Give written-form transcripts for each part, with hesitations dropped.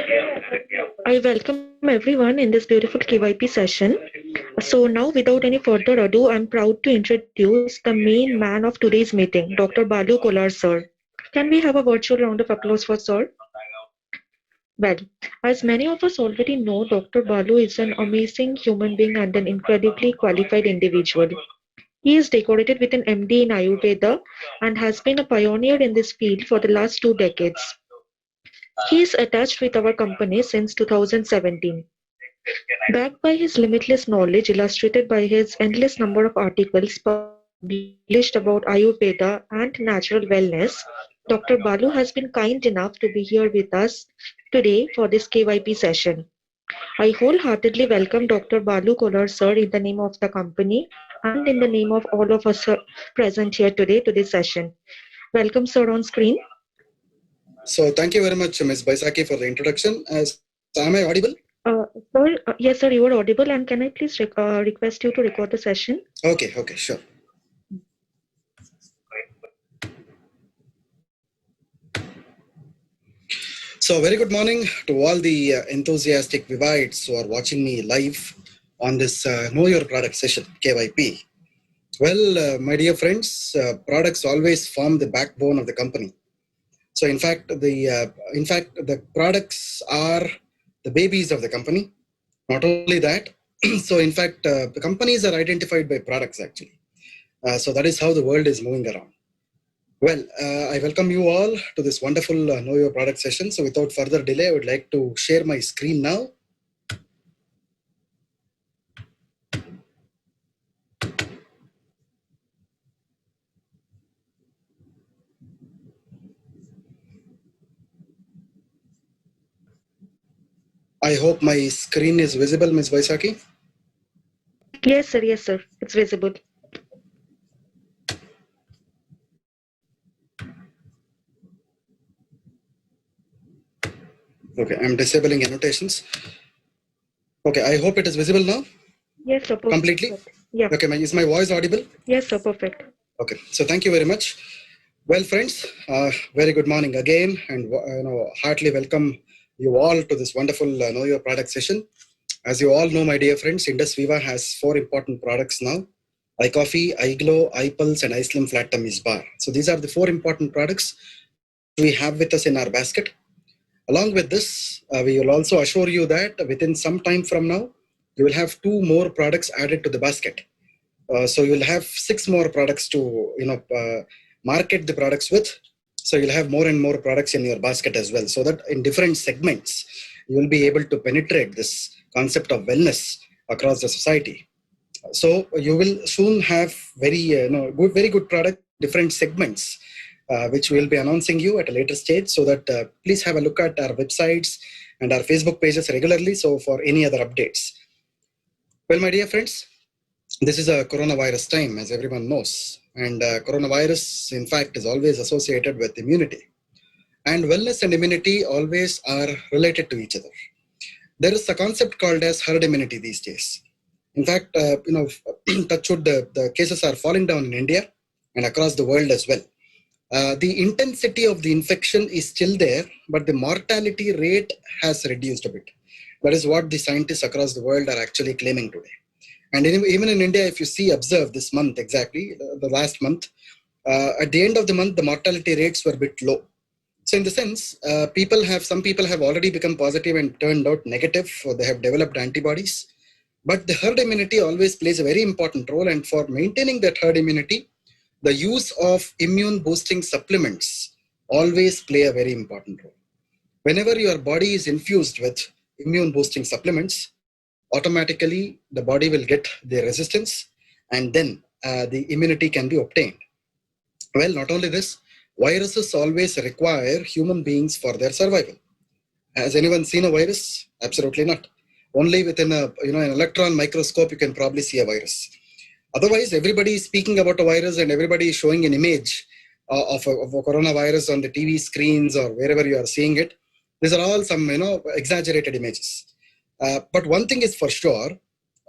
I welcome everyone in this beautiful KYP session. So now, without any further ado, I'm proud to introduce the main man of today's meeting, Dr. Balu Kolar, sir. Can we have a virtual round of applause for sir? Well, as many of us already know, Dr. Balu is an amazing human being and an incredibly qualified individual. He is decorated with an MD in Ayurveda and has been a pioneer in this field for the last 2 decades. He is attached with our company since 2017. Backed by his limitless knowledge, illustrated by his endless number of articles published about Ayurveda and natural wellness, Dr. Balu has been kind enough to be here with us today for this KYP session. I wholeheartedly welcome Dr. Balu Kolar, sir, in the name of the company and in the name of all of us present here today to this session. Welcome, sir, on screen. So thank you very much, Ms. Baisaki, for the introduction. Am I audible? Yes, sir, you are audible. And can I please request you to record the session? Okay, sure. So very good morning to all the enthusiastic Vivites who are watching me live on this Know Your Product session, KYP. Well, my dear friends, products always form the backbone of the company. So in fact, the products are the babies of the company. Not only that, so in fact, the companies are identified by products actually. So that is how the world is moving around. Well, I welcome you all to this wonderful Know Your Product session. So without further delay, I would like to share my screen now. I hope my screen is visible, Ms. Vaisaki. Yes, sir. Yes, sir. It's visible. Okay, I'm disabling annotations. Okay, I hope it is visible now. Yes, sir. Perfect. Completely? Yeah. Okay, is my voice audible? Yes, sir. Perfect. Okay, so thank you very much. Well, friends, very good morning again, and heartily welcome you all to this wonderful Know Your Product session. As you all know, my dear friends, INDUSVIVA has 4 important products now: iCoffee, iGlow, iPulse, and iSLIM Flat Tummy's Bar. So these are the 4 important products which we have with us in our basket. Along with this, we will also assure you that within some time from now, you will have 2 more products added to the basket. So you'll have 6 more products to market the products with. So you'll have more and more products in your basket as well, so that in different segments you will be able to penetrate this concept of wellness across the society. So you will soon have very good products, different segments, which we'll be announcing you at a later stage. So that please have a look at our websites and our Facebook pages regularly. So for any other updates. Well, my dear friends, this is a coronavirus time, as everyone knows. And coronavirus, in fact, is always associated with immunity. And wellness and immunity always are related to each other. There is a concept called as herd immunity these days. In fact, touch wood, the cases are falling down in India and across the world as well. The intensity of the infection is still there, but the mortality rate has reduced a bit. That is what the scientists across the world are actually claiming today. And even in India, if you observe this month exactly, the last month, at the end of the month, the mortality rates were a bit low. So in the sense, some people have already become positive and turned out negative, or they have developed antibodies. But the herd immunity always plays a very important role. And for maintaining that herd immunity, the use of immune boosting supplements always play a very important role. Whenever your body is infused with immune boosting supplements, automatically the body will get the resistance, and then the immunity can be obtained. Well, not only this, viruses always require human beings for their survival. Has anyone seen a virus? Absolutely not. Only within an electron microscope you can probably see a virus. Otherwise, everybody is speaking about a virus and everybody is showing an image of a coronavirus on the TV screens or wherever you are seeing it. These are all some exaggerated images. But one thing is for sure,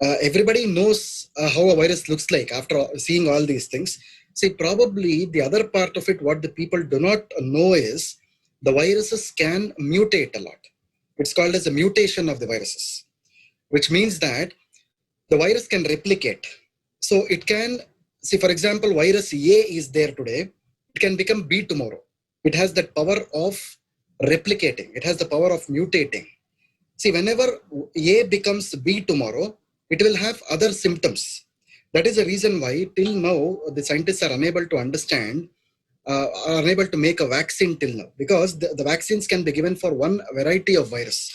everybody knows how a virus looks like after seeing all these things. See, probably the other part of it, what the people do not know is the viruses can mutate a lot. It's called as a mutation of the viruses, which means that the virus can replicate. So it can, see, for example, virus A is there today, it can become B tomorrow. It has that power of replicating. It has the power of mutating. See, whenever A becomes B tomorrow, it will have other symptoms. That is the reason why till now the scientists are unable to understand, are unable to make a vaccine till now, because the vaccines can be given for one variety of virus,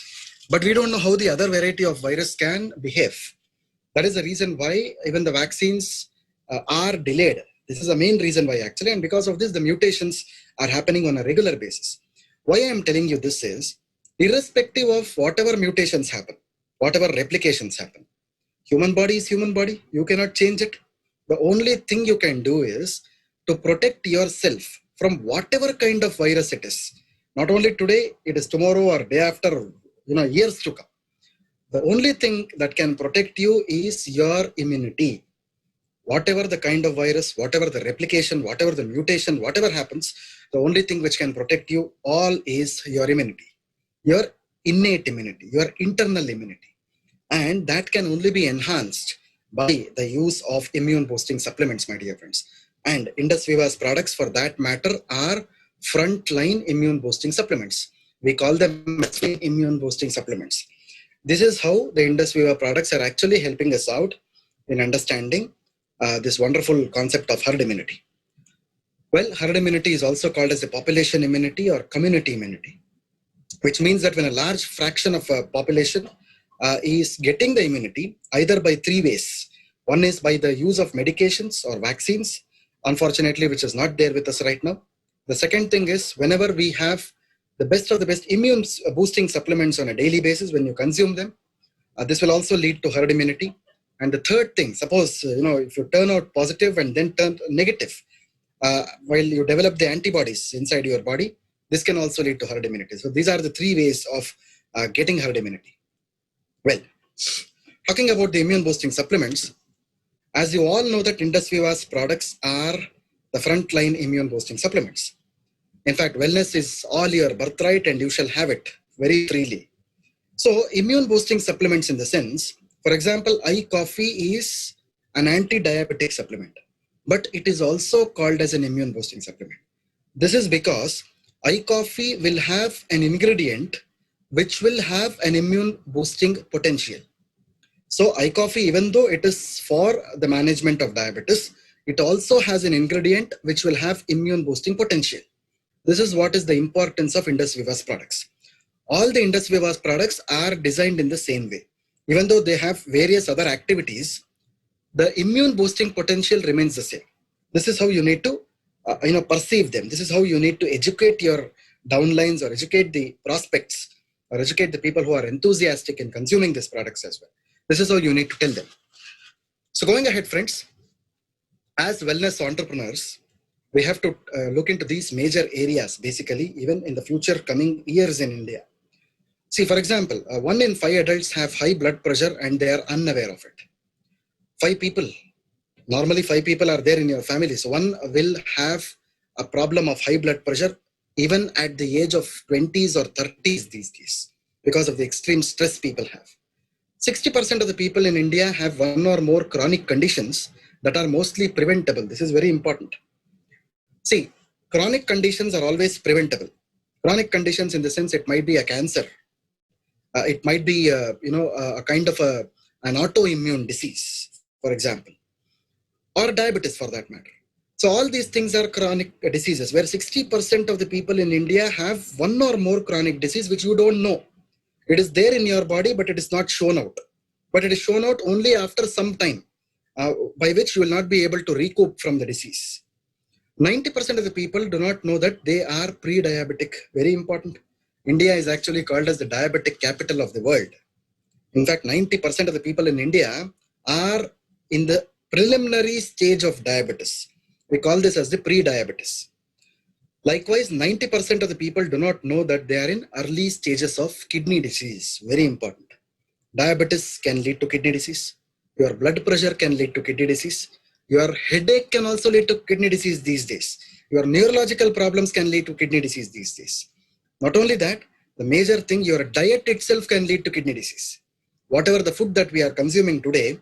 but we don't know how the other variety of virus can behave. That is the reason why even the vaccines are delayed. This is the main reason why actually, and because of this, the mutations are happening on a regular basis. Why I am telling you this is, irrespective of whatever mutations happen, whatever replications happen, human body is human body. You cannot change it. The only thing you can do is to protect yourself from whatever kind of virus it is. Not only today, it is tomorrow or day after, years to come. The only thing that can protect you is your immunity. Whatever the kind of virus, whatever the replication, whatever the mutation, whatever happens, the only thing which can protect you all is your immunity, your innate immunity, your internal immunity. And that can only be enhanced by the use of immune boosting supplements, my dear friends. And INDUSVIVA'S products for that matter are frontline immune boosting supplements. We call them immune boosting supplements. This is how the INDUSVIVA products are actually helping us out in understanding this wonderful concept of herd immunity. Well, herd immunity is also called as a population immunity or community immunity, which means that when a large fraction of a population is getting the immunity, either by three ways. One is by the use of medications or vaccines, unfortunately, which is not there with us right now. The second thing is whenever we have the best of the best immune boosting supplements on a daily basis, when you consume them, this will also lead to herd immunity. And the third thing, suppose, if you turn out positive and then turn negative, while you develop the antibodies inside your body, this can also lead to herd immunity. So these are the three ways of getting herd immunity. Well, talking about the immune boosting supplements, as you all know that INDUSVIVA'S products are the frontline immune boosting supplements. In fact, wellness is all your birthright and you shall have it very freely. So immune boosting supplements in the sense, for example, iCoffee is an anti-diabetic supplement, but it is also called as an immune boosting supplement. This is because iCoffee will have an ingredient which will have an immune boosting potential. So iCoffee, even though it is for the management of diabetes, it also has an ingredient which will have immune boosting potential. This is what is the importance of INDUSVIVA'S products. All the INDUSVIVA'S products are designed in the same way. Even though they have various other activities, the immune boosting potential remains the same. This is how you need to perceive them. This is how you need to educate your downlines or educate the prospects or educate the people who are enthusiastic in consuming these products as well. This is how you need to tell them. So going ahead, friends, as wellness entrepreneurs, we have to look into these major areas, basically, even in the future coming years in India. See, for example, 1 in 5 adults have high blood pressure and they are unaware of it. 5 people, normally 5 people are there in your family. So one will have a problem of high blood pressure even at the age of 20s or 30s these days because of the extreme stress people have. 60% of the people in India have one or more chronic conditions that are mostly preventable. This is very important. See, chronic conditions are always preventable. Chronic conditions in the sense it might be a cancer. It might be, a kind of an autoimmune disease, for example, or diabetes for that matter. So all these things are chronic diseases where 60% of the people in India have one or more chronic disease which you don't know. It is there in your body, but it is not shown out. But it is shown out only after some time, by which you will not be able to recoup from the disease. 90% of the people do not know that they are pre-diabetic. Very important. India is actually called as the diabetic capital of the world. In fact, 90% of the people in India are in the preliminary stage of diabetes. We call this as the pre-diabetes. Likewise, 90% of the people do not know that they are in early stages of kidney disease. Very important. Diabetes can lead to kidney disease. Your blood pressure can lead to kidney disease. Your headache can also lead to kidney disease these days. Your neurological problems can lead to kidney disease these days. Not only that, The major thing, your diet itself can lead to kidney disease. Whatever the food that we are consuming today,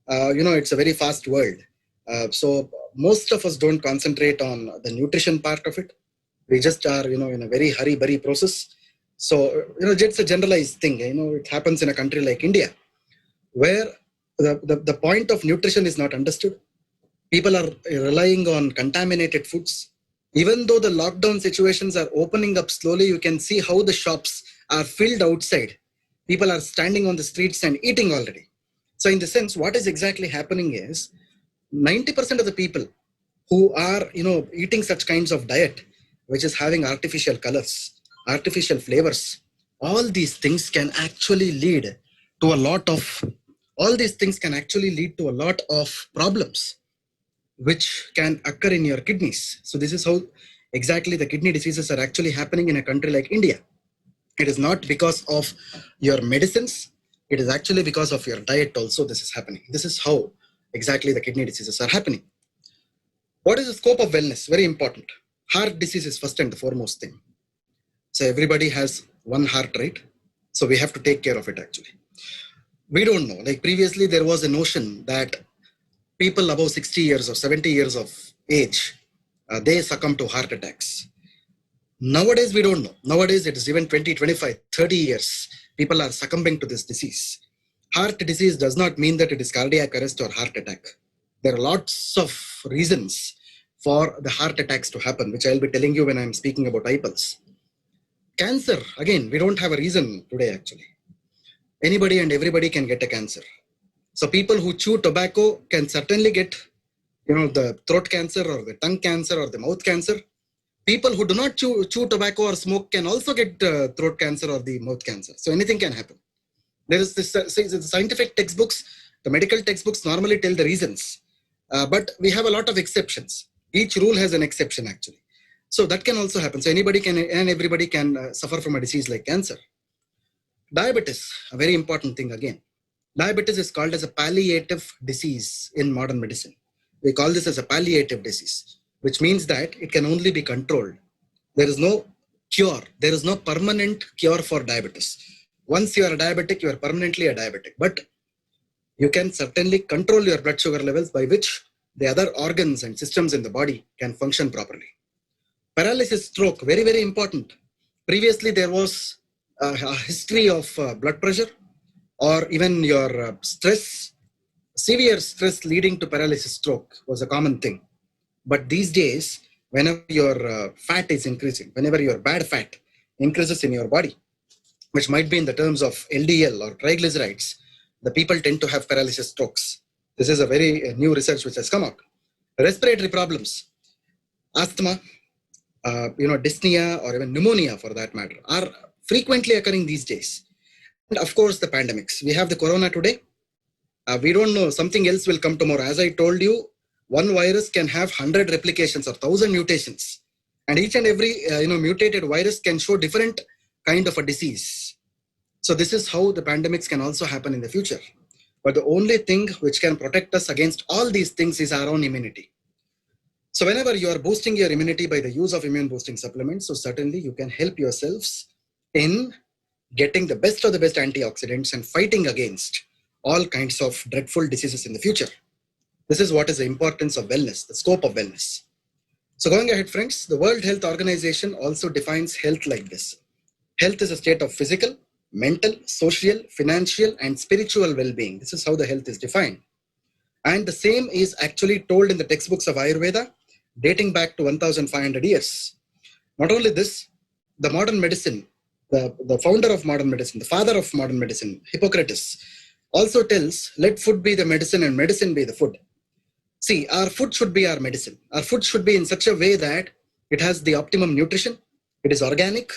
it's a very fast world. So most of us don't concentrate on the nutrition part of it. We just are, in a very hurry-burry process. So, it's a generalized thing. It happens in a country like India, where the point of nutrition is not understood. People are relying on contaminated foods. Even though the lockdown situations are opening up slowly, you can see how the shops are filled outside. People are standing on the streets and eating already. So in the sense, what is exactly happening is 90% of the people who are, eating such kinds of diet, which is having artificial colors, artificial flavors, all these things can actually lead to a lot of, problems which can occur in your kidneys. So this is how exactly the kidney diseases are actually happening in a country like India. It is not because of your medicines. It is actually because of your diet also this is happening. This is how exactly the kidney diseases are happening. What is the scope of wellness? Very important. Heart disease is first and the foremost thing. So everybody has one heart, right? So we have to take care of it actually. We don't know. Like previously there was a notion that people above 60 years or 70 years of age, they succumb to heart attacks. Nowadays, we don't know. Nowadays, it is even 20, 25, 30 years. People are succumbing to this disease. Heart disease does not mean that it is cardiac arrest or heart attack. There are lots of reasons for the heart attacks to happen, which I'll be telling you when I'm speaking about iPulse. Cancer, again, we don't have a reason today actually. Anybody and everybody can get a cancer. So people who chew tobacco can certainly get, the throat cancer or the tongue cancer or the mouth cancer. People who do not chew tobacco or smoke can also get throat cancer or the mouth cancer. So anything can happen. There is this the scientific textbooks, the medical textbooks normally tell the reasons, but we have a lot of exceptions. Each rule has an exception actually. So that can also happen. So anybody can and everybody can suffer from a disease like cancer. Diabetes, a very important thing again. Diabetes is called as a palliative disease in modern medicine. We call this as a palliative disease, which means that it can only be controlled. There is no cure. There is no permanent cure for diabetes. Once you are a diabetic, you are permanently a diabetic. But you can certainly control your blood sugar levels by which the other organs and systems in the body can function properly. Paralysis, stroke, very, very important. Previously, there was a history of blood pressure or even your stress. Severe stress leading to paralysis, stroke was a common thing. But these days, whenever your fat is increasing, whenever your bad fat increases in your body, which might be in the terms of LDL or triglycerides, the people tend to have paralysis strokes. This is a very new research which has come out. Respiratory problems, asthma, dyspnea or even pneumonia for that matter are frequently occurring these days. And of course, the pandemics. We have the corona today. We don't know, something else will come tomorrow. As I told you, one virus can have 100 replications or 1,000 mutations. And each and every mutated virus can show different kind of a disease. So this is how the pandemics can also happen in the future. But the only thing which can protect us against all these things is our own immunity. So whenever you are boosting your immunity by the use of immune boosting supplements, so certainly you can help yourselves in getting the best of the best antioxidants and fighting against all kinds of dreadful diseases in the future. This is what is the importance of wellness, the scope of wellness. So going ahead, friends, the World Health Organization also defines health like this. Health is a state of physical, mental, social, financial, and spiritual well-being. This is how the health is defined. And the same is actually told in the textbooks of Ayurveda, dating back to 1,500 years. Not only this, the modern medicine, the founder of modern medicine, the father of modern medicine, Hippocrates, also tells, let food be the medicine and medicine be the food. See, our food should be our medicine. Our food should be in such a way that it has the optimum nutrition, it is organic,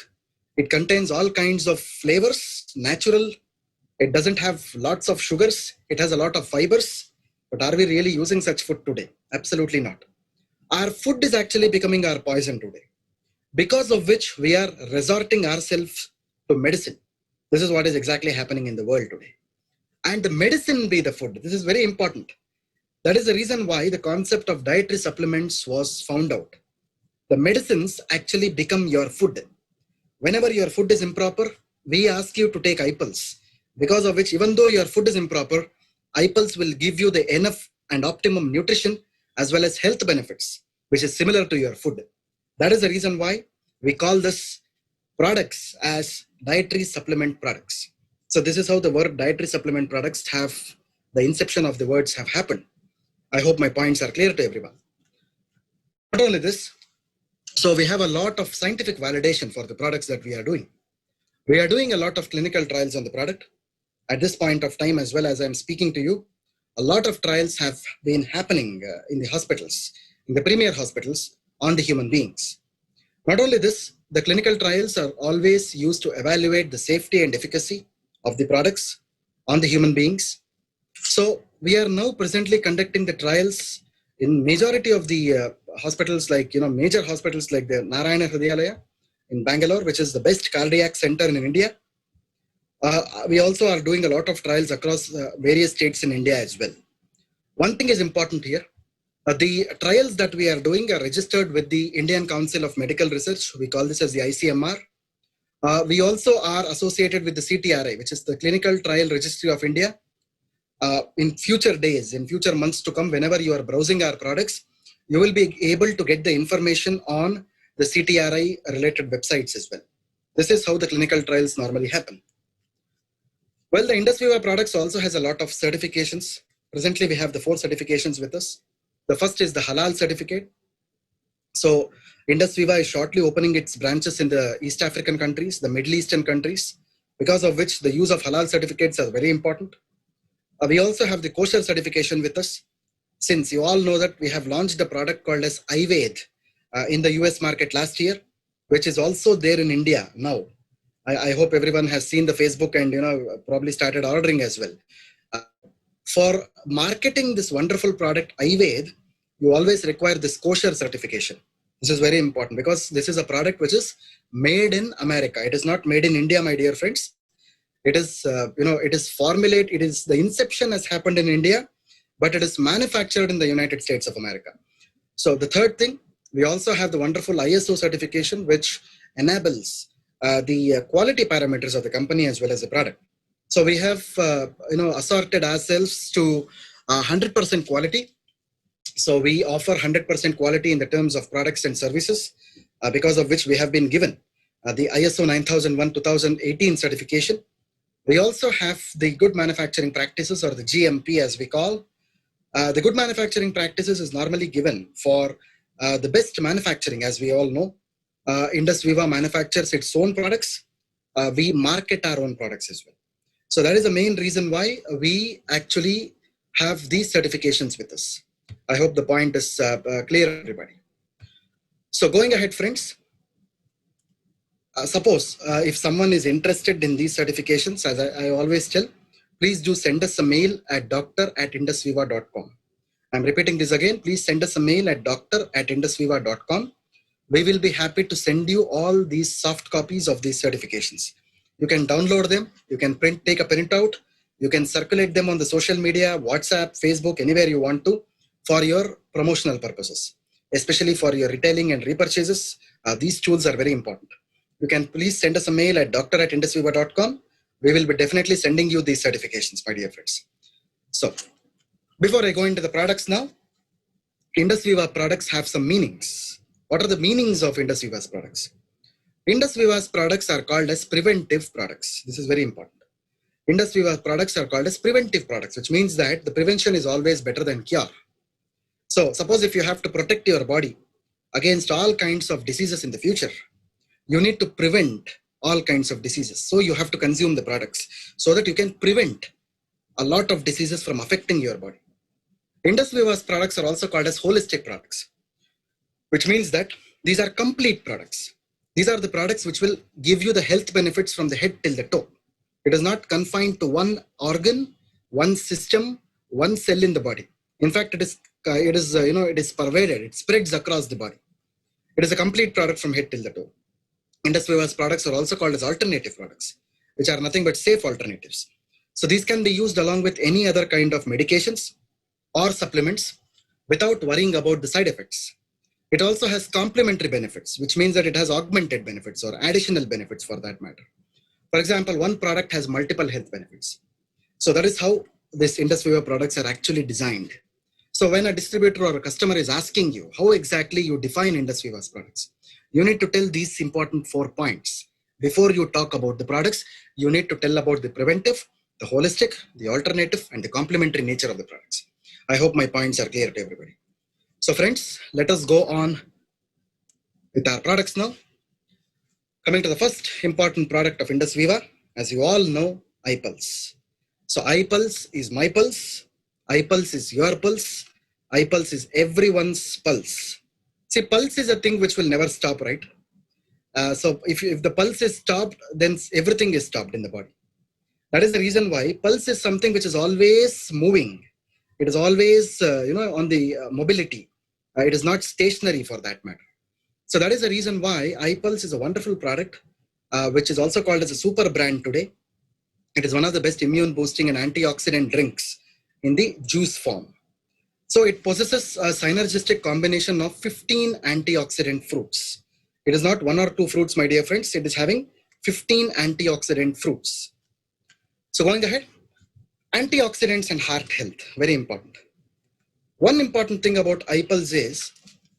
it contains all kinds of flavors, natural, it doesn't have lots of sugars, it has a lot of fibers. But are we really using such food today? Absolutely not. Our food is actually becoming our poison today, because of which we are resorting ourselves to medicine. This is what is exactly happening in the world today. And the medicine be the food. This is very important. That is the reason why the concept of dietary supplements was found out. The medicines actually become your food. whenever your food is improper, we ask you to take iPulse, because of which, even though your food is improper, iPulse will give you the enough and optimum nutrition as well as health benefits, which is similar to your food. That is the reason why we call this products as dietary supplement products. So this is how the word dietary supplement products have, the inception of the words have happened. I hope my points are clear to everyone. Not only this, so we have a lot of scientific validation for the products that we are doing. We are doing a lot of clinical trials on the product. At this point of time, as well as I'm speaking to you, a lot of trials have been happening in the hospitals, in the premier hospitals, on the human beings. Not only this, the clinical trials are always used to evaluate the safety and efficacy of the products on the human beings. So we are now presently conducting the trials in majority of the hospitals, like, major hospitals like the Narayana Hridayalaya in Bangalore, which is the best cardiac center in India. We also are doing a lot of trials across various states in India as well. One thing is important here. The trials that we are doing are registered with the Indian Council of Medical Research. We call this as the ICMR. We also are associated with the CTRI, which is the Clinical Trial Registry of India. In future days, in future months to come, whenever you are browsing our products, you will be able to get the information on the CTRI related websites as well. This is how the clinical trials normally happen. Well, the INDUSVIVA products also has a lot of certifications. Presently, we have the 4 certifications with us. The first is the Halal certificate. So INDUSVIVA is shortly opening its branches in the East African countries, the Middle Eastern countries, because of which the use of Halal certificates are very important. We also have the kosher certification with us, since you all know that we have launched a product called as iVed in the US market last year, which is also there in India now. I hope everyone has seen the Facebook and probably started ordering as well. For marketing this wonderful product iVed, you always require this kosher certification. This is very important because this is a product which is made in America. It is not made in India, my dear friends. It is, it is formulated. It is, the inception has happened in India, but it is manufactured in the United States of America. So the third thing, we also have the wonderful ISO certification, which enables the quality parameters of the company as well as the product. So we have, assorted ourselves to 100% quality. So we offer 100% quality in the terms of products and services, because of which we have been given the ISO 9001-2018 certification. We also have the good manufacturing practices, or the GMP as we call. The good manufacturing practices is normally given for the best manufacturing, as we all know. INDUSVIVA manufactures its own products. We market our own products as well. So that is the main reason why we actually have these certifications with us. I hope the point is clear, everybody. So going ahead, friends, suppose if someone is interested in these certifications, as I always tell, please do send us a mail at doctor@indusviva.com. I'm repeating this again. Please send us a mail at doctor@indusviva.com. We will be happy to send you all these soft copies of these certifications. You can download them. You can take a printout. You can circulate them on the social media, WhatsApp, Facebook, anywhere you want to, for your promotional purposes, especially for your retailing and repurchases. These tools are very important. You can please send us a mail at doctor@indusviva.com. We will be definitely sending you these certifications, my dear friends. So before I go into the products now, INDUSVIVA products have some meanings. What are the meanings of INDUSVIVA's products? INDUSVIVA's products are called as preventive products. This is very important. INDUSVIVA products are called as preventive products, which means that the prevention is always better than cure. So suppose if you have to protect your body against all kinds of diseases in the future, you need to prevent all kinds of diseases. So you have to consume the products so that you can prevent a lot of diseases from affecting your body. INDUSVIVA's products are also called as holistic products, which means that these are complete products. These are the products which will give you the health benefits from the head till the toe. It is not confined to one organ, one system, one cell in the body. In fact, it is pervaded. It spreads across the body. It is a complete product from head till the toe. INDUSVIVA's products are also called as alternative products, which are nothing but safe alternatives. So these can be used along with any other kind of medications or supplements without worrying about the side effects. It also has complementary benefits, which means that it has augmented benefits or additional benefits for that matter. For example, one product has multiple health benefits. So that is how this INDUSVIVA products are actually designed. So when a distributor or a customer is asking you how exactly you define INDUSVIVA'S products, you need to tell these important 4 points. Before you talk about the products, you need to tell about the preventive, the holistic, the alternative, and the complementary nature of the products. I hope my points are clear to everybody. So friends, let us go on with our products now. Coming to the first important product of INDUSVIVA, as you all know, iPulse. So iPulse is my pulse, iPulse is your pulse, iPulse is everyone's pulse. See, pulse is a thing which will never stop, right? So if the pulse is stopped, then everything is stopped in the body. That is the reason why pulse is something which is always moving. It is always, on the mobility. It is not stationary for that matter. So that is the reason why iPulse is a wonderful product, which is also called as a super brand today. It is one of the best immune boosting and antioxidant drinks in the juice form. So it possesses a synergistic combination of 15 antioxidant fruits. It is not 1 or 2 fruits, my dear friends. It is having 15 antioxidant fruits. So going ahead, antioxidants and heart health, very important. One important thing about iPulse is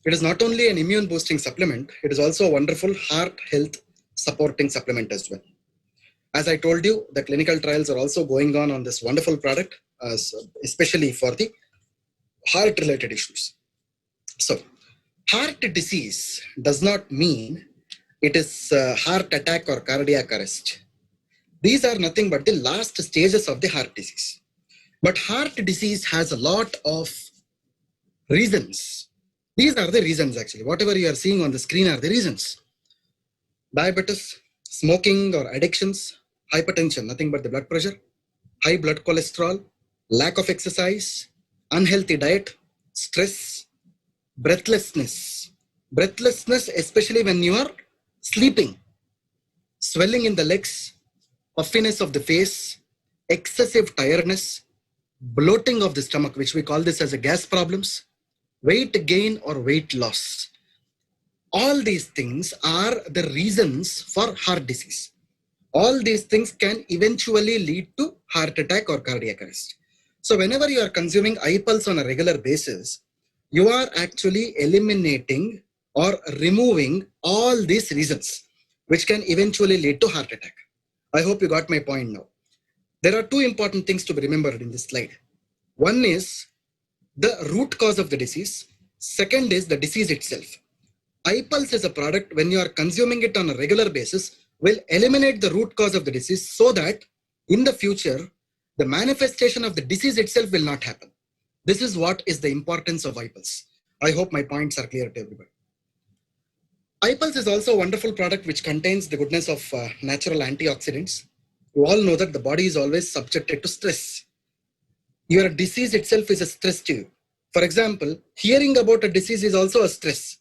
it is not only an immune boosting supplement, it is also a wonderful heart health supporting supplement as well. As I told you, the clinical trials are also going on this wonderful product, especially for the heart related issues. So heart disease does not mean it is heart attack or cardiac arrest. These are nothing but the last stages of the heart disease. But heart disease has a lot of reasons. These are the reasons actually. Whatever you are seeing on the screen are the reasons. Diabetes, smoking or addictions, hypertension, nothing but the blood pressure, high blood cholesterol, lack of exercise, unhealthy diet, stress, breathlessness. Breathlessness, especially when you are sleeping, swelling in the legs, puffiness of the face, excessive tiredness, bloating of the stomach, which we call this as a gas problems, weight gain or weight loss. All these things are the reasons for heart disease. All these things can eventually lead to heart attack or cardiac arrest. So whenever you are consuming iPulse on a regular basis, you are actually eliminating or removing all these reasons, which can eventually lead to heart attack. I hope you got my point now. There are 2 important things to be remembered in this slide. One is the root cause of the disease. Second is the disease itself. iPulse is a product, when you are consuming it on a regular basis, will eliminate the root cause of the disease so that in the future, the manifestation of the disease itself will not happen. This is what is the importance of iPulse. I hope my points are clear to everybody. iPulse is also a wonderful product which contains the goodness of natural antioxidants. You all know that the body is always subjected to stress. Your disease itself is a stress to you. For example, hearing about a disease is also a stress.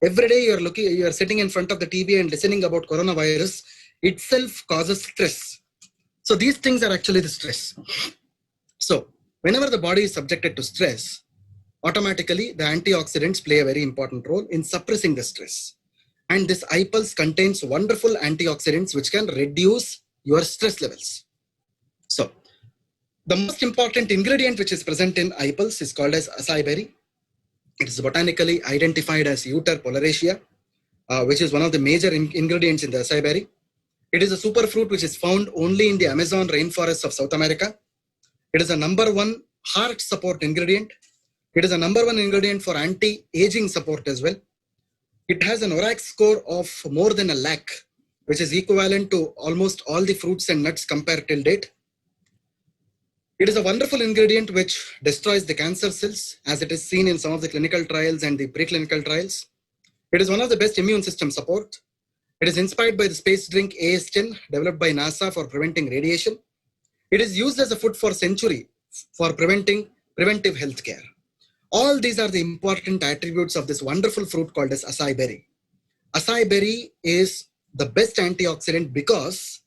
Every day you are sitting in front of the TV and listening about coronavirus itself causes stress. So these things are actually the stress. So whenever the body is subjected to stress, automatically the antioxidants play a very important role in suppressing the stress. And this iPulse contains wonderful antioxidants which can reduce your stress levels. So the most important ingredient which is present in iPulse is called as Acai Berry. It is botanically identified as Euterpe oleracea, which is one of the major ingredients in the Acai Berry. It is a superfruit which is found only in the Amazon rainforests of South America. It is a #1 heart support ingredient. It is a #1 ingredient for anti-aging support as well. It has an ORAC score of more than 1 lakh, which is equivalent to almost all the fruits and nuts compared till date. It is a wonderful ingredient which destroys the cancer cells, as it is seen in some of the clinical trials and the preclinical trials. It is one of the best immune system support. It is inspired by the space drink AS10 developed by NASA for preventing radiation. It is used as a food for century for preventive health care. All these are the important attributes of this wonderful fruit called as Acai Berry. Acai Berry is the best antioxidant because,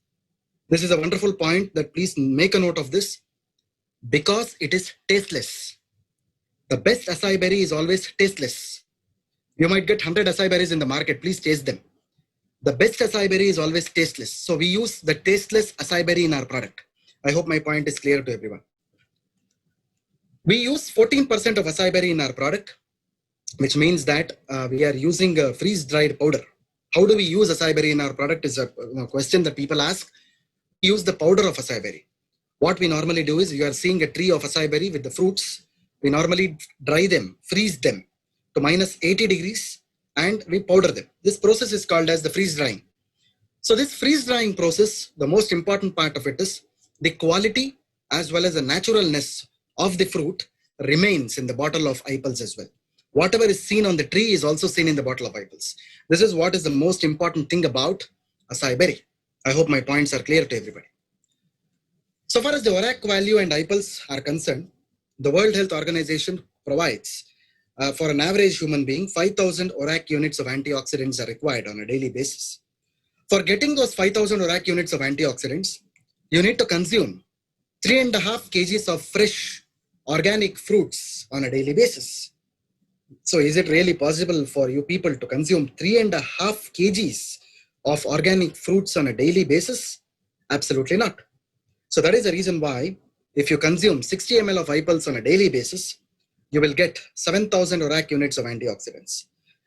this is a wonderful point that please make a note of this, because it is tasteless. The best Acai Berry is always tasteless. You might get 100 acai berries in the market. Please taste them. The best acai berry is always tasteless. So we use the tasteless acai berry in our product. I hope my point is clear to everyone. We use 14% of acai berry in our product, which means that we are using a freeze-dried powder. How do we use acai berry in our product is a question that people ask. We use the powder of acai berry. What we normally do is you are seeing a tree of acai berry with the fruits. We normally dry them, freeze them to minus 80 degrees and we powder them. This process is called as the freeze drying. So this freeze drying process, the most important part of it is the quality as well as the naturalness of the fruit remains in the bottle of iPulse as well. Whatever is seen on the tree is also seen in the bottle of iPulse. This is what is the most important thing about acai berry. I hope my points are clear to everybody. So far as the ORAC value and iPulse are concerned, the World Health Organization provides for an average human being, 5,000 ORAC units of antioxidants are required on a daily basis. For getting those 5,000 ORAC units of antioxidants, you need to consume 3.5 kgs of fresh organic fruits on a daily basis. So is it really possible for you people to consume 3.5 kgs of organic fruits on a daily basis? Absolutely not. So that is the reason why if you consume 60 ml of iPulse on a daily basis, you will get 7,000 ORAC units of antioxidants.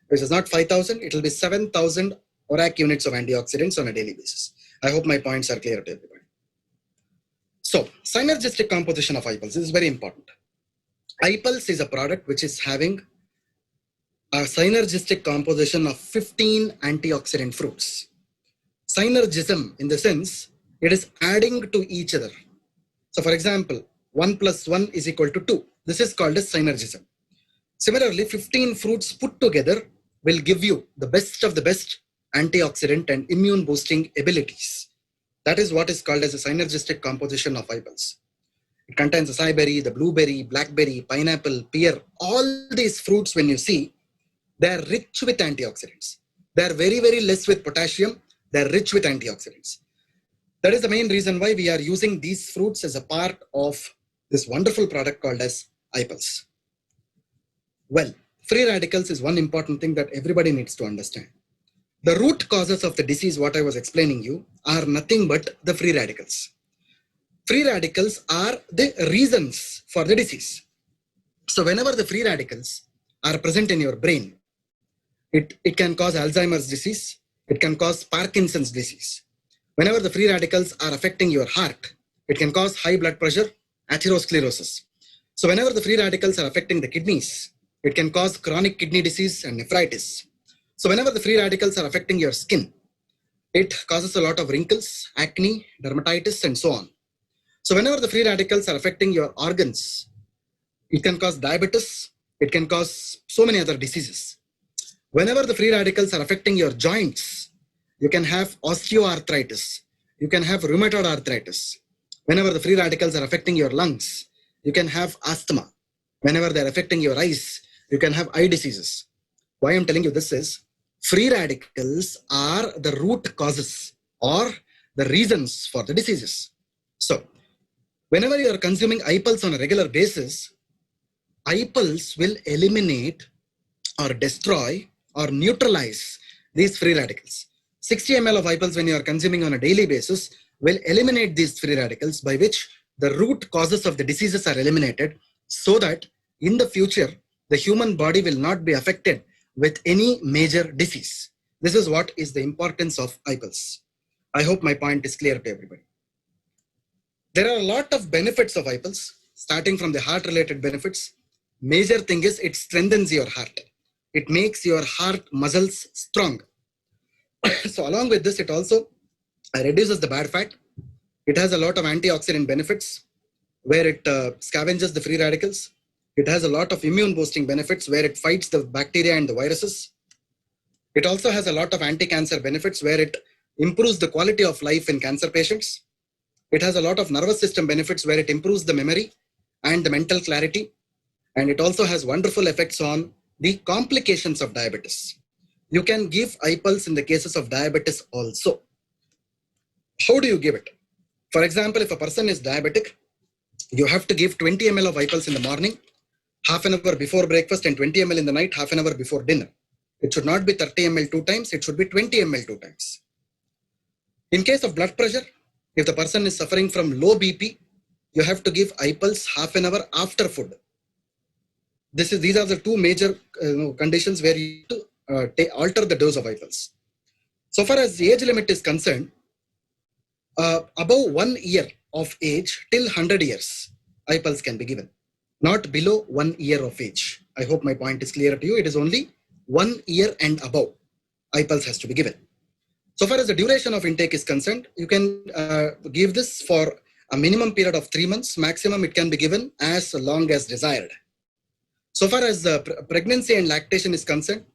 This is not 5,000, it will be 7,000 ORAC units of antioxidants on a daily basis. I hope my points are clear to everybody. So, synergistic composition of iPulse, this is very important. iPulse is a product which is having a synergistic composition of 15 antioxidant fruits. Synergism in the sense, it is adding to each other. So for example, 1 plus 1 is equal to 2. This is called as synergism. Similarly, 15 fruits put together will give you the best of the best antioxidant and immune boosting abilities. That is what is called as a synergistic composition of iPulse. It contains acai berry, the blueberry, blackberry, pineapple, pear. All these fruits, when you see, they are rich with antioxidants. They are very, very less with potassium. They are rich with antioxidants. That is the main reason why we are using these fruits as a part of this wonderful product called as iPulse. Well, free radicals is one important thing that everybody needs to understand. The root causes of the disease, what I was explaining you, are nothing but the free radicals. Free radicals are the reasons for the disease. So whenever the free radicals are present in your brain, it can cause Alzheimer's disease, it can cause Parkinson's disease. Whenever the free radicals are affecting your heart, it can cause high blood pressure, atherosclerosis. So whenever the free radicals are affecting the kidneys, it can cause chronic kidney disease and nephritis. So whenever the free radicals are affecting your skin, it causes a lot of wrinkles, acne, dermatitis, and so on. So whenever the free radicals are affecting your organs, it can cause diabetes, it can cause so many other diseases. Whenever the free radicals are affecting your joints, you can have osteoarthritis, you can have rheumatoid arthritis. Whenever the free radicals are affecting your lungs, you can have asthma. Whenever they're affecting your eyes, you can have eye diseases. Why I'm telling you this is, free radicals are the root causes or the reasons for the diseases. So, whenever you are consuming iPulse on a regular basis, iPulse will eliminate or destroy or neutralize these free radicals. 60 ml of iPulse when you are consuming on a daily basis will eliminate these free radicals, by which the root causes of the diseases are eliminated, so that in the future, the human body will not be affected with any major disease. This is what is the importance of iPulse. I hope my point is clear to everybody. There are a lot of benefits of iPulse, starting from the heart-related benefits. Major thing is it strengthens your heart. It makes your heart muscles strong. So along with this, it also reduces the bad fat. It has a lot of antioxidant benefits where it scavenges the free radicals. It has a lot of immune boosting benefits where it fights the bacteria and the viruses. It also has a lot of anti-cancer benefits where it improves the quality of life in cancer patients. It has a lot of nervous system benefits where it improves the memory and the mental clarity. And it also has wonderful effects on the complications of diabetes. You can give iPulse in the cases of diabetes also. How do you give it? For example, if a person is diabetic, you have to give 20 ml of iPulse in the morning, half an hour before breakfast, and 20 ml in the night, half an hour before dinner. It should not be 30 ml 2 times, it should be 20 ml 2 times. In case of blood pressure, if the person is suffering from low BP, you have to give iPulse half an hour after food. These are the two major conditions where you have to alter the dose of iPulse. So far as the age limit is concerned, above 1 year of age till 100 years, iPulse can be given. Not below 1 year of age. I hope my point is clear to you. It is only 1 year and above, iPulse has to be given. So far as the duration of intake is concerned, you can give this for a minimum period of 3 months. Maximum it can be given as long as desired. So far as pregnancy and lactation is concerned,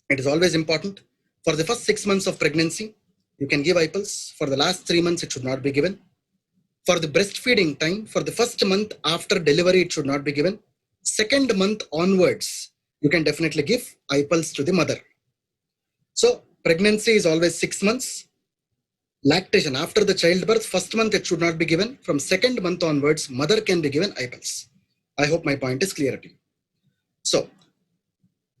it is always important. For the first 6 months of pregnancy, you can give iPulse. For the last 3 months, it should not be given. For the breastfeeding time, for the first month after delivery, it should not be given. Second month onwards, you can definitely give iPulse to the mother. So pregnancy is always 6 months. Lactation after the childbirth, first month it should not be given. From second month onwards, mother can be given iPulse. I hope my point is clear to you. So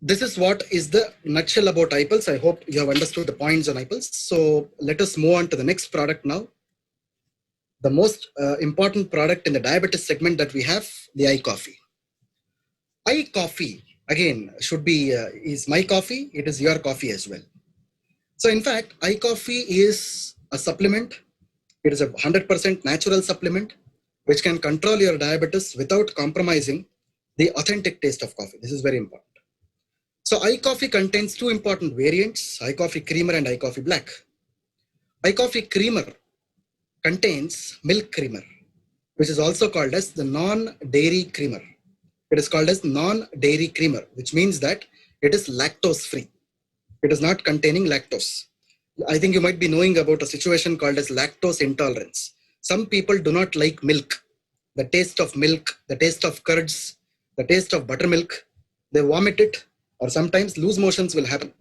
this is what is the nutshell about iPulse. I hope you have understood the points on iPulse. So let us move on to the next product now. The most important product in the diabetes segment that we have, the iCoffee. iCoffee, again, should be, is my coffee, it is your coffee as well. So in fact, iCoffee is a supplement. It is a 100% natural supplement which can control your diabetes without compromising the authentic taste of coffee. This is very important. So iCoffee contains two important variants, iCoffee Creamer and iCoffee Black. iCoffee Creamer contains milk creamer, which is also called as the non-dairy creamer. It is called as non-dairy creamer, which means that it is lactose free. It is not containing lactose. I think you might be knowing about a situation called as lactose intolerance. Some people do not like milk, the taste of milk, the taste of curds, the taste of buttermilk. They vomit it, or sometimes loose motions will happen.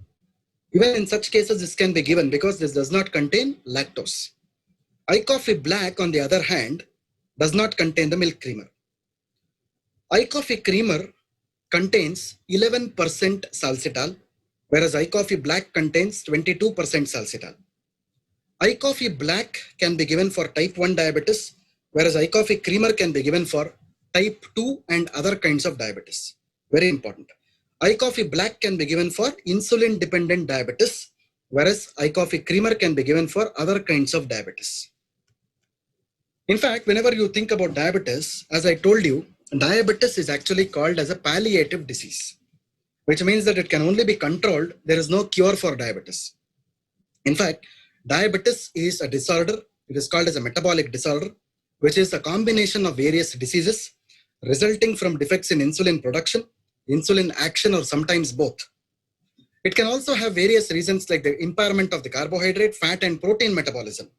Even in such cases, this can be given because this does not contain lactose. iCoffee Black, on the other hand, does not contain the milk creamer. iCoffee Creamer contains 11% salcitol, whereas iCoffee Black contains 22% salcitol. iCoffee Black can be given for type 1 diabetes, whereas iCoffee Creamer can be given for type 2 and other kinds of diabetes. Very important. iCoffee Black can be given for insulin-dependent diabetes, whereas iCoffee Creamer can be given for other kinds of diabetes. In fact, whenever you think about diabetes, as I told you, diabetes is actually called as a palliative disease, which means that it can only be controlled. There is no cure for diabetes. In fact, diabetes is a disorder. It is called as a metabolic disorder, which is a combination of various diseases resulting from defects in insulin production, insulin action, or sometimes both. It can also have various reasons like the impairment of the carbohydrate, fat, and protein metabolism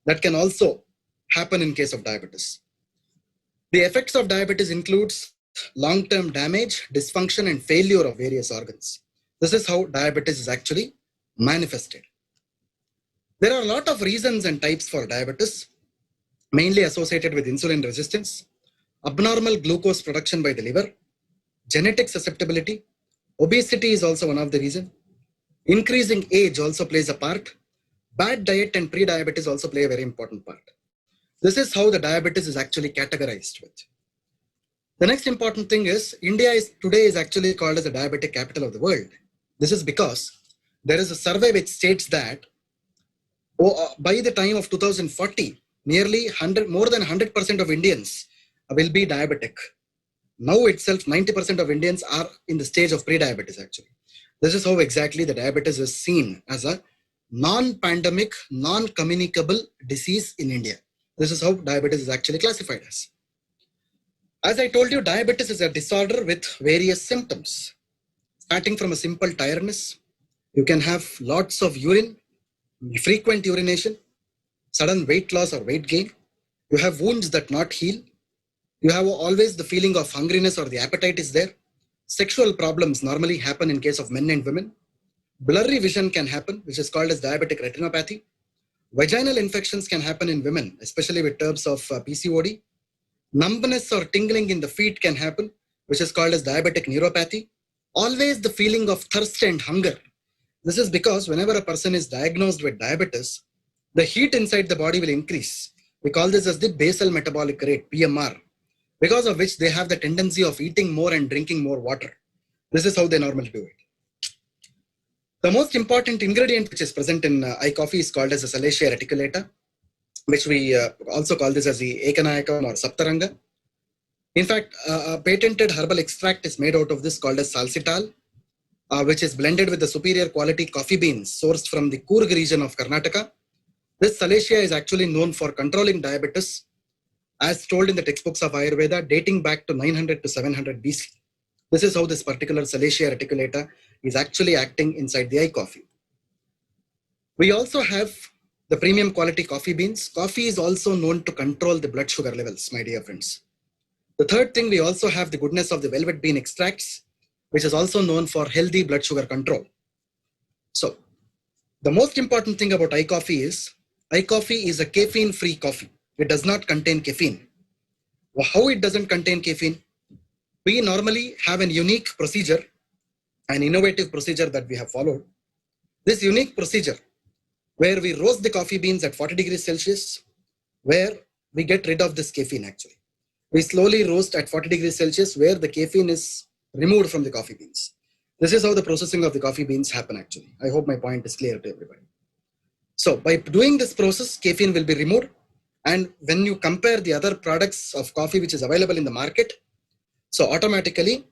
that can also happen in case of diabetes. The effects of diabetes includes long-term damage, dysfunction, and failure of various organs. This is how diabetes is actually manifested. There are a lot of reasons and types for diabetes, mainly associated with insulin resistance, abnormal glucose production by the liver, genetic susceptibility. Obesity is also one of the reasons. Increasing age also plays a part. Bad diet and pre-diabetes also play a very important part. This is how the diabetes is actually categorized with. The next important thing is India today is actually called as the diabetic capital of the world. This is because there is a survey which states that by the time of 2040, nearly more than 100% of Indians will be diabetic. Now itself, 90% of Indians are in the stage of pre-diabetes actually. This is how exactly the diabetes is seen as a non-pandemic, non-communicable disease in India. This is how diabetes is actually classified as. As I told you, diabetes is a disorder with various symptoms. Starting from a simple tiredness, you can have lots of urine, frequent urination, sudden weight loss or weight gain. You have wounds that not heal. You have always the feeling of hungriness or the appetite is there. Sexual problems normally happen in case of men and women. Blurry vision can happen, which is called as diabetic retinopathy. Vaginal infections can happen in women, especially with terms of PCOD. Numbness or tingling in the feet can happen, which is called as diabetic neuropathy. always the feeling of thirst and hunger. This is because whenever a person is diagnosed with diabetes, the heat inside the body will increase. We call this as the basal metabolic rate, BMR, because of which they have the tendency of eating more and drinking more water. This is how they normally do it. The most important ingredient which is present in iCoffee is called as the Salacia reticulata, which we also call this as the Ekanayakam or Saptaranga. In fact, a patented herbal extract is made out of this called as salsitol, which is blended with the superior quality coffee beans sourced from the Coorg region of Karnataka. This Salacia is actually known for controlling diabetes, as told in the textbooks of Ayurveda, dating back to 900 to 700 BC. This is how this particular Salacia reticulata is actually acting inside the iCoffee. We also have the premium quality coffee beans. Coffee is also known to control the blood sugar levels, my dear friends. The third thing, we also have the goodness of the velvet bean extracts, which is also known for healthy blood sugar control. So, the most important thing about iCoffee is a caffeine-free coffee. It does not contain caffeine. How it doesn't contain caffeine? We normally have an unique procedure, an innovative procedure that we have followed. This unique procedure, where we roast the coffee beans at 40 degrees Celsius, where we get rid of this caffeine actually. We slowly roast at 40 degrees Celsius where the caffeine is removed from the coffee beans. This is how the processing of the coffee beans happen actually. I hope my point is clear to everybody. So by doing this process, caffeine will be removed. And when you compare the other products of coffee which is available in the market, so automatically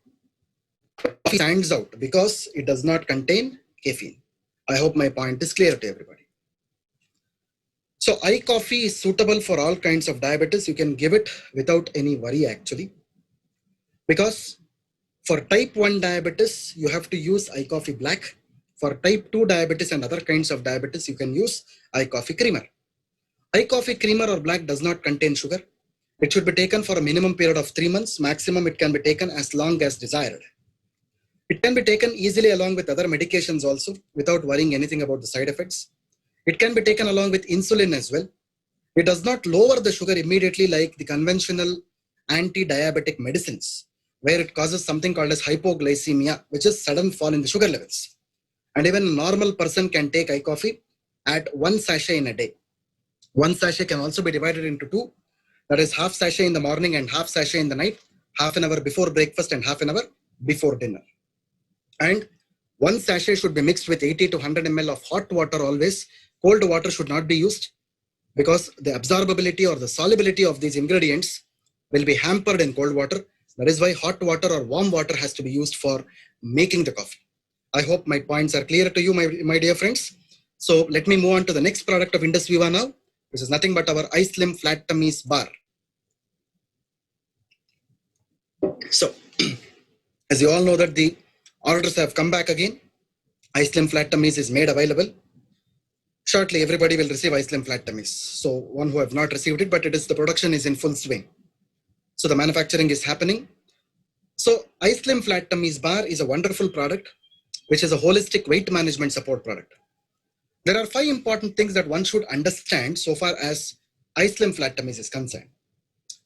coffee stands out because it does not contain caffeine. I hope my point is clear to everybody. So iCoffee is suitable for all kinds of diabetes. You can give it without any worry actually. Because for type 1 diabetes, you have to use iCoffee Black. For type 2 diabetes and other kinds of diabetes, you can use iCoffee Creamer. iCoffee Creamer or Black does not contain sugar. It should be taken for a minimum period of 3 months. Maximum it can be taken as long as desired. It can be taken easily along with other medications also without worrying anything about the side effects. It can be taken along with insulin as well. It does not lower the sugar immediately like the conventional anti-diabetic medicines, where it causes something called as hypoglycemia, which is sudden fall in the sugar levels. And even a normal person can take iCoffee at 1 sachet in a day. 1 sachet can also be divided into 2. That is half sachet in the morning and half sachet in the night, half an hour before breakfast and half an hour before dinner. And 1 sachet should be mixed with 80 to 100 ml of hot water always. Cold water should not be used because the absorbability or the solubility of these ingredients will be hampered in cold water. That is why hot water or warm water has to be used for making the coffee. I hope my points are clear to you, my dear friends. So let me move on to the next product of INDUSVIVA now, which is nothing but our iSLIM Flat Tummies Bar. So, as you all know that the orders have come back again. iSLIM Flat Tummies is made available. Shortly, everybody will receive iSLIM Flat Tummies. So one who have not received it, but the production is in full swing. So the manufacturing is happening. So iSLIM Flat Tummies Bar is a wonderful product, which is a holistic weight management support product. There are 5 important things that one should understand so far as iSLIM Flat Tummies is concerned.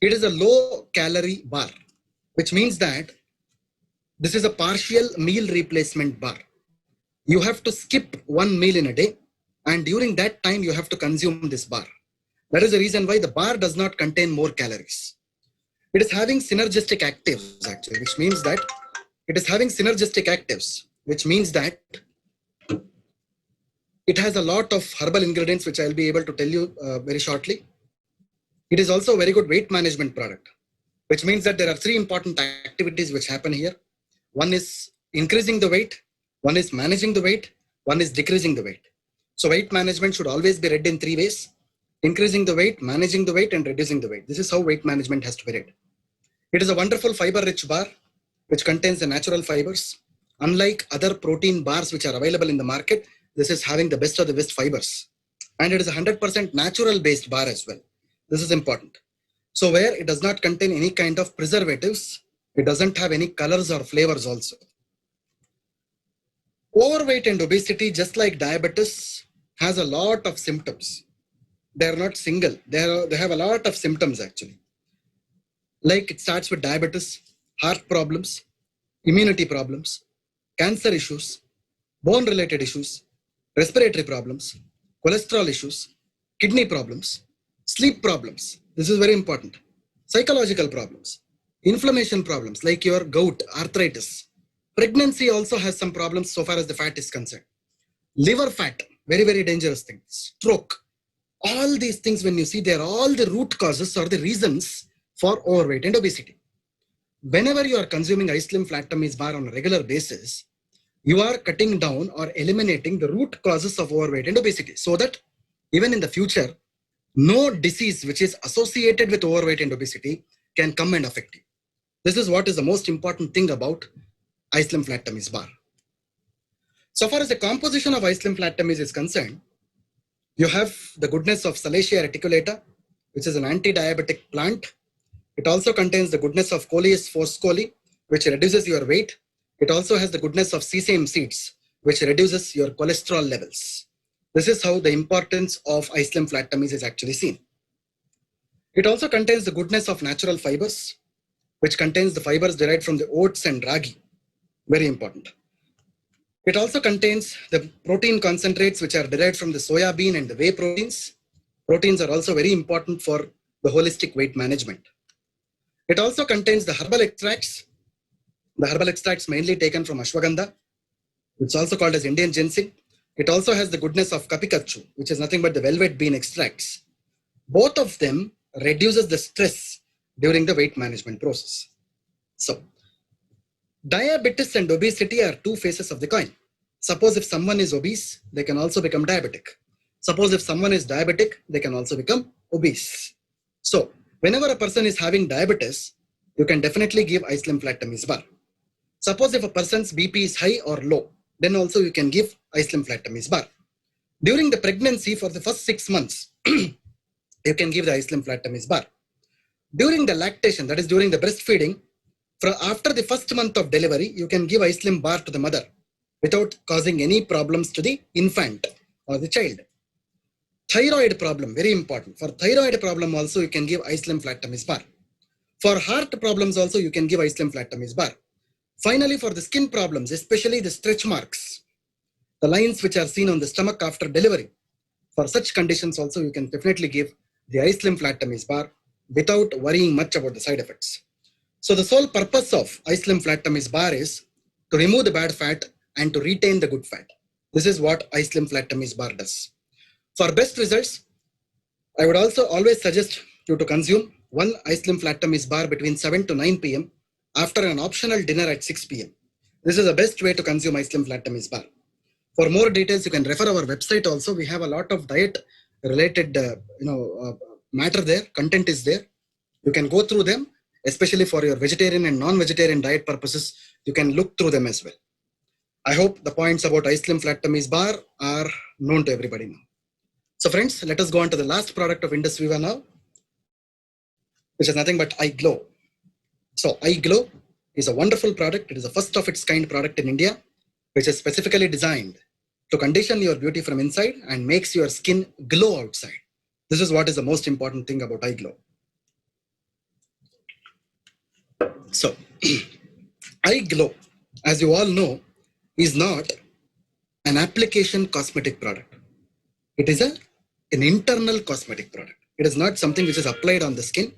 It is a low calorie bar, which means that this is a partial meal replacement bar. You have to skip 1 meal in a day, and during that time you have to consume this bar. That is the reason why the bar does not contain more calories. It is having synergistic actives actually, which means that it has a lot of herbal ingredients, which I'll be able to tell you very shortly. It is also a very good weight management product, which means that there are 3 important activities which happen here. One is increasing the weight, one is managing the weight, one is decreasing the weight. So weight management should always be read in 3 ways: increasing the weight, managing the weight, and reducing the weight. This is how weight management has to be read. It is a wonderful fiber-rich bar, which contains the natural fibers. Unlike other protein bars which are available in the market, this is having the best of the best fibers. And it is a 100% natural-based bar as well. This is important. So where it does not contain any kind of preservatives, it doesn't have any colors or flavors also. Overweight and obesity, just like diabetes, has a lot of symptoms. They are not single. They have a lot of symptoms actually. Like it starts with diabetes, heart problems, immunity problems, cancer issues, bone-related issues, respiratory problems, cholesterol issues, kidney problems, sleep problems. This is very important. Psychological problems, inflammation problems like your gout, arthritis. Pregnancy also has some problems so far as the fat is concerned. Liver fat, very, very dangerous thing. Stroke. All these things, when you see, they are all the root causes or the reasons for overweight and obesity. Whenever you are consuming iSLIM flat tummies bar on a regular basis, you are cutting down or eliminating the root causes of overweight and obesity, so that even in the future, no disease which is associated with overweight and obesity can come and affect you. This is what is the most important thing about iSLIM flat tummies bar. So far as the composition of iSLIM flat tummies is concerned, you have the goodness of Salacia reticulata, which is an anti-diabetic plant. It also contains the goodness of Coleus forscoli, which reduces your weight. It also has the goodness of sesame seeds, which reduces your cholesterol levels. This is how the importance of iSLIM flat tummies is actually seen. It also contains the goodness of natural fibers, which contains the fibers derived from the oats and ragi. Very important. It also contains the protein concentrates which are derived from the soya bean and the whey proteins. Proteins are also very important for the holistic weight management. It also contains the herbal extracts. The herbal extracts mainly taken from ashwagandha, which is also called as Indian ginseng. It also has the goodness of kapikachu, which is nothing but the velvet bean extracts. Both of them reduces the stress during the weight management process. So, diabetes and obesity are two faces of the coin. Suppose if someone is obese, they can also become diabetic. Suppose if someone is diabetic, they can also become obese. So, whenever a person is having diabetes, you can definitely give iSLIM flat tummies bar. Suppose if a person's BP is high or low, then also you can give iSLIM flat tummies bar. During the pregnancy for the first 6 months, you can give the iSLIM flat tummies bar. During the lactation, that is during the breastfeeding, after the first month of delivery, you can give iSLIM bar to the mother without causing any problems to the infant or the child. Thyroid problem, very important. For thyroid problem also, you can give iSLIM flat tummies bar. For heart problems also, you can give iSLIM flat tummies bar. Finally, for the skin problems, especially the stretch marks, the lines which are seen on the stomach after delivery, for such conditions also, you can definitely give the iSLIM flat tummies bar without worrying much about the side effects. So the sole purpose of iSLIM flat tummies bar is to remove the bad fat and to retain the good fat. This is what iSLIM flat tummies bar does. For best results, I would also always suggest you to consume one iSLIM flat tummies bar between 7 to 9 p.m. after an optional dinner at 6 p.m. This is the best way to consume iSLIM flat tummies bar. For more details, you can refer our website also. We have a lot of diet related matter there, content is there. You can go through them, especially for your vegetarian and non-vegetarian diet purposes. You can look through them as well. I hope the points about iSLIM flat tummies bar are known to everybody now. So friends, let us go on to the last product of INDUSVIVA now, which is nothing but iGlow. So iGlow is a wonderful product. It is a first of its kind product in India, which is specifically designed to condition your beauty from inside and makes your skin glow outside. This is what is the most important thing about iGlow. So iGlow, as you all know, is not an application cosmetic product. It is an internal cosmetic product. It is not something which is applied on the skin.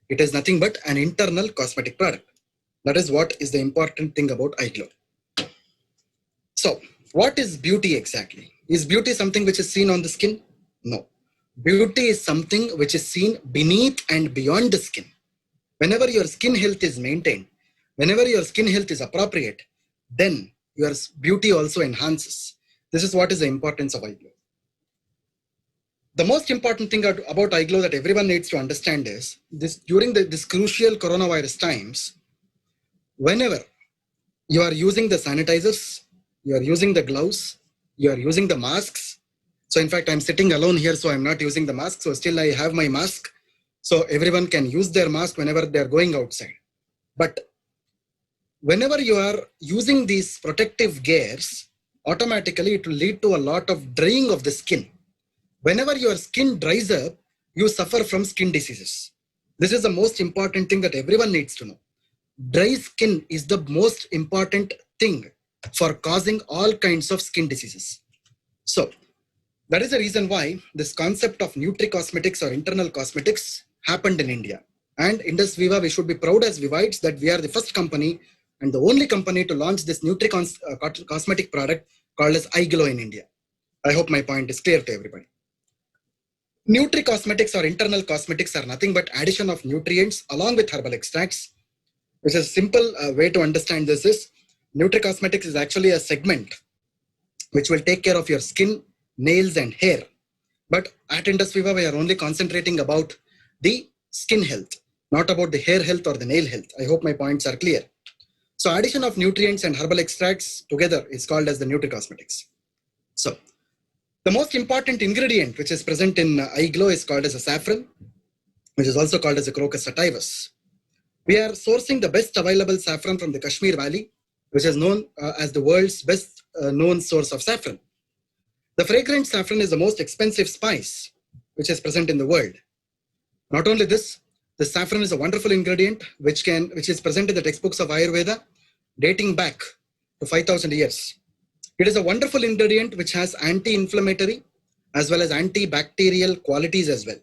It is nothing but an internal cosmetic product. That is what is the important thing about iGlow. So, what is beauty exactly? Is beauty something which is seen on the skin? No. Beauty is something which is seen beneath and beyond the skin. Whenever your skin health is maintained, whenever your skin health is appropriate, then your beauty also enhances. This is what is the importance of iGlow. The most important thing about iGlow that everyone needs to understand is this: during this crucial coronavirus times, whenever you are using the sanitizers, you are using the gloves, you are using the masks. So in fact, I'm sitting alone here, so I'm not using the mask. So still I have my mask. So everyone can use their mask whenever they're going outside. But whenever you are using these protective gears, automatically it will lead to a lot of drying of the skin. Whenever your skin dries up, you suffer from skin diseases. This is the most important thing that everyone needs to know. Dry skin is the most important thing for causing all kinds of skin diseases. So that is the reason why this concept of nutri-cosmetics or internal cosmetics happened in India. And INDUSVIVA, we should be proud as Vivites that we are the first company and the only company to launch this cosmetic product called as iGlow in India. I hope my point is clear to everybody. Nutri-cosmetics or internal cosmetics are nothing but addition of nutrients along with herbal extracts, which is a simple way to understand this is nutri-cosmetics is actually a segment which will take care of your skin, nails and hair. But at INDUSVIVA, we are only concentrating about the skin health, not about the hair health or the nail health. I hope my points are clear. So addition of nutrients and herbal extracts together is called as the nutri-cosmetics. So the most important ingredient which is present in iGlow is called as a saffron, which is also called as a crocus sativus. We are sourcing the best available saffron from the Kashmir Valley, which is known as the world's best known source of saffron. The fragrant saffron is the most expensive spice which is present in the world. Not only this, the saffron is a wonderful ingredient which is present in the textbooks of Ayurveda dating back to 5,000 years. It is a wonderful ingredient which has anti-inflammatory as well as antibacterial qualities as well.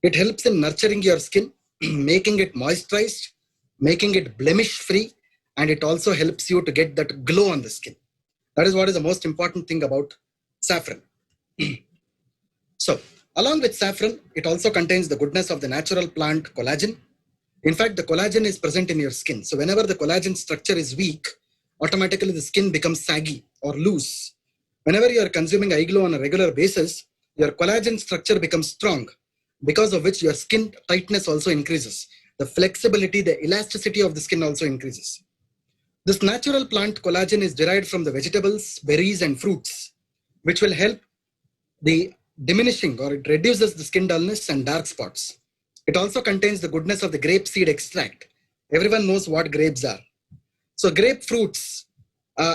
It helps in nurturing your skin, making it moisturized, making it blemish-free, and it also helps you to get that glow on the skin. That is what is the most important thing about saffron. So, along with saffron, it also contains the goodness of the natural plant collagen. In fact, the collagen is present in your skin. So, whenever the collagen structure is weak, automatically the skin becomes saggy or loose. Whenever you are consuming iGlow on a regular basis, your collagen structure becomes strong, because of which your skin tightness also increases. The flexibility, the elasticity of the skin also increases. This natural plant collagen is derived from the vegetables, berries, and fruits, which will help the diminishing or it reduces the skin dullness and dark spots. It also contains the goodness of the grape seed extract. Everyone knows what grapes are. So grapefruits,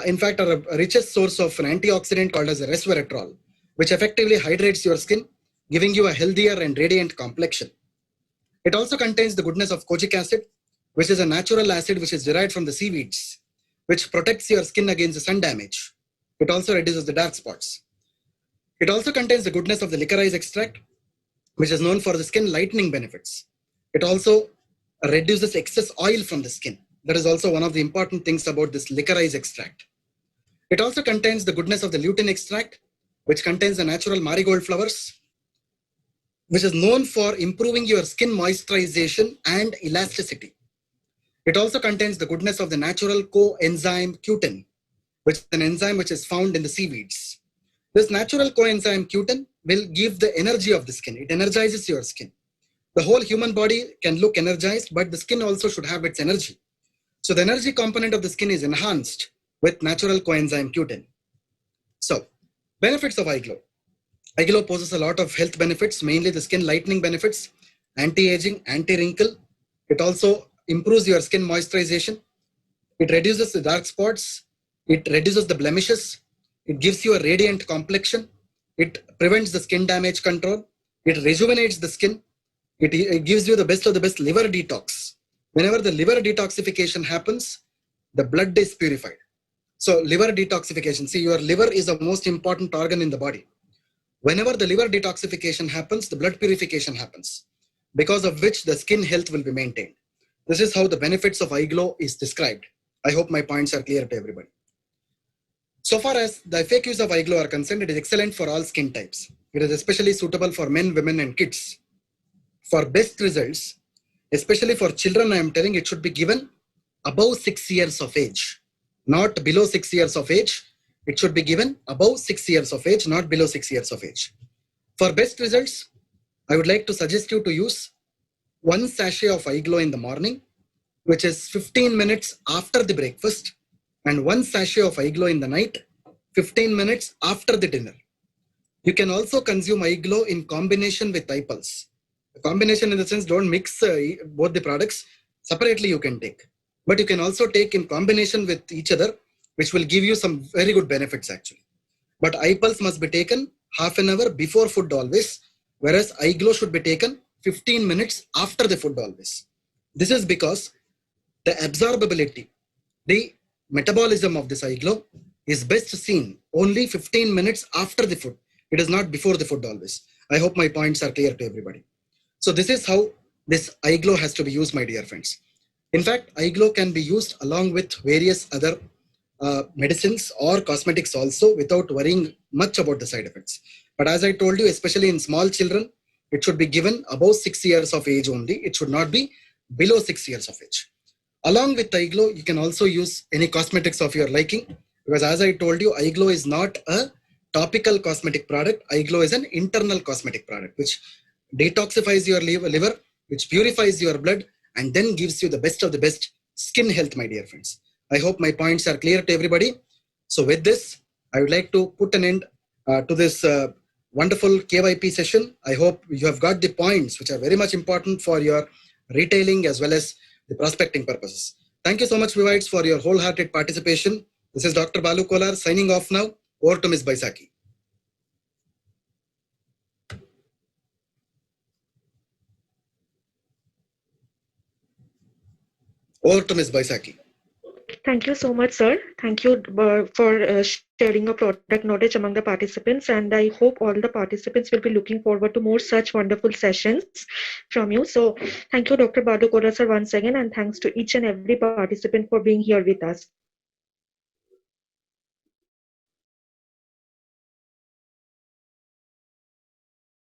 in fact, are a richest source of an antioxidant called as a resveratrol, which effectively hydrates your skin, giving you a healthier and radiant complexion. It also contains the goodness of kojic acid, which is a natural acid which is derived from the seaweeds, which protects your skin against the sun damage. It also reduces the dark spots. It also contains the goodness of the licorice extract, which is known for the skin lightening benefits. It also reduces excess oil from the skin. That is also one of the important things about this licorice extract. It also contains the goodness of the lutein extract, which contains the natural marigold flowers, which is known for improving your skin moisturization and elasticity. It also contains the goodness of the natural coenzyme Q10, which is an enzyme which is found in the seaweeds. This natural coenzyme Q10 will give the energy of the skin. It energizes your skin. The whole human body can look energized, but the skin also should have its energy. So the energy component of the skin is enhanced with natural coenzyme Q10. So, benefits of iGlow. iGlow poses a lot of health benefits, mainly the skin lightening benefits, anti-aging, anti-wrinkle. It also improves your skin moisturization. It reduces the dark spots. It reduces the blemishes. It gives you a radiant complexion. It prevents the skin damage control. It rejuvenates the skin. It gives you the best of the best liver detox. Whenever the liver detoxification happens, the blood is purified. So liver detoxification, see, your liver is the most important organ in the body. Whenever the liver detoxification happens, the blood purification happens, because of which the skin health will be maintained. This is how the benefits of iGlow is described. I hope my points are clear to everybody. So far as the FAQs of iGlow are concerned, it is excellent for all skin types. It is especially suitable for men, women, and kids. For best results, especially for children, I am telling it should be given above 6 years of age, not below 6 years of age. It should be given above 6 years of age, not below 6 years of age. For best results, I would like to suggest you to use 1 sachet of iGlow in the morning, which is 15 minutes after the breakfast, and 1 sachet of iGlow in the night, 15 minutes after the dinner. You can also consume iGlow in combination with iPulse. The combination in the sense, don't mix both the products. Separately you can take. But you can also take in combination with each other, which will give you some very good benefits actually. But iPulse must be taken half an hour before food always, whereas iGlow should be taken 15 minutes after the food always. This is because the absorbability, the metabolism of this iGlow is best seen only 15 minutes after the food. It is not before the food always. I hope my points are clear to everybody. So this is how this iGlow has to be used, my dear friends. In fact, iGlow can be used along with various other medicines or cosmetics also without worrying much about the side effects. But as I told you, especially in small children, it should be given above 6 years of age only. It should not be below 6 years of age. Along with iGlow, you can also use any cosmetics of your liking, because as I told you, iGlow is not a topical cosmetic product. iGlow is an internal cosmetic product which detoxifies your liver, which purifies your blood, and then gives you the best of the best skin health, my dear friends. I hope my points are clear to everybody. So with this, I would like to put an end to this wonderful KYP session. I hope you have got the points which are very much important for your retailing as well as the prospecting purposes. Thank you so much, Vivites, for your wholehearted participation. This is Dr. Balu Kolar signing off now. Over to Ms. Baisaki. Over to Ms. Baisaki. Thank you so much, sir. Thank you for sharing your product knowledge among the participants, and I hope all the participants will be looking forward to more such wonderful sessions from you. So, thank you, Dr. Balu Kolar, sir, once again, and thanks to each and every participant for being here with us.